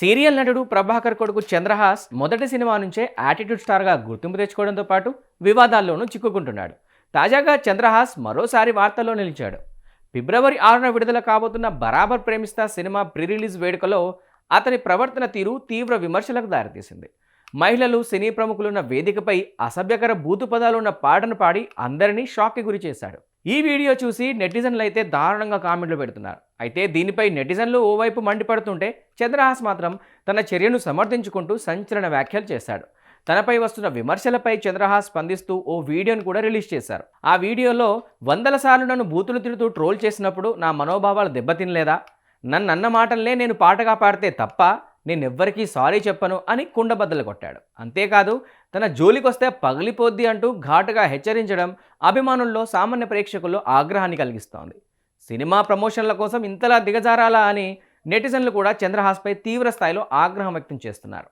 Serial నటుడు ప్రభాకర్ కొడుకు చంద్రహాస్ మొదటి సినిమా నుంచే యాటిట్యూడ్ స్టార్గా గుర్తింపు తెచ్చుకోవడంతో పాటు వివాదాల్లోనూ చిక్కుకుంటున్నాడు. తాజాగా చంద్రహాస్ మరోసారి వార్తల్లో నిలిచాడు. ఫిబ్రవరి 6న విడుదల కాబోతున్న బరాబర్ ప్రేమిస్తా సినిమా ప్రీ రిలీజ్ వేడుకలో అతని ప్రవర్తన తీరు తీవ్ర విమర్శలకు దారితీసింది. మహిళలు, సినీ ప్రముఖులున్న వేదికపై అసభ్యకర బూతు పదాలున్న పాటను పాడి అందరినీ షాక్కి గురి చేశాడు. ఈ వీడియో చూసి నెటిజన్లు అయితే దారుణంగా కామెంట్లు పెడుతున్నారు. అయితే దీనిపై నెటిజన్లు ఓవైపు మండిపడుతుంటే చంద్రహాస్ మాత్రం తన చర్యను సమర్థించుకుంటూ సంచలన వ్యాఖ్యలు చేశాడు. తనపై వస్తున్న విమర్శలపై చంద్రహాస్ స్పందిస్తూ ఓ వీడియోను కూడా రిలీజ్ చేశారు. ఆ వీడియోలో వందల సార్లు నన్ను బూతులు తిడుతూ ట్రోల్ చేసినప్పుడు నా మనోభావాలు దెబ్బతినలేదా? నన్నన్న మాటలనే నేను పాటగా పాడితే తప్ప నేనెవ్వరికీ సారీ చెప్పను అని కుండబద్దలు కొట్టాడు. అంతేకాదు తన జోలికొస్తే పగిలిపోద్ది అంటూ ఘాటుగా హెచ్చరించడం అభిమానుల్లో, సామాన్య ప్రేక్షకుల్లో ఆగ్రహాన్ని కలిగిస్తోంది. సినిమా ప్రమోషన్ల కోసం ఇంతలా దిగజారాలా అని నెటిజన్లు కూడా చంద్రహాస్పై తీవ్ర స్థాయిలో ఆగ్రహం వ్యక్తం చేస్తున్నారు.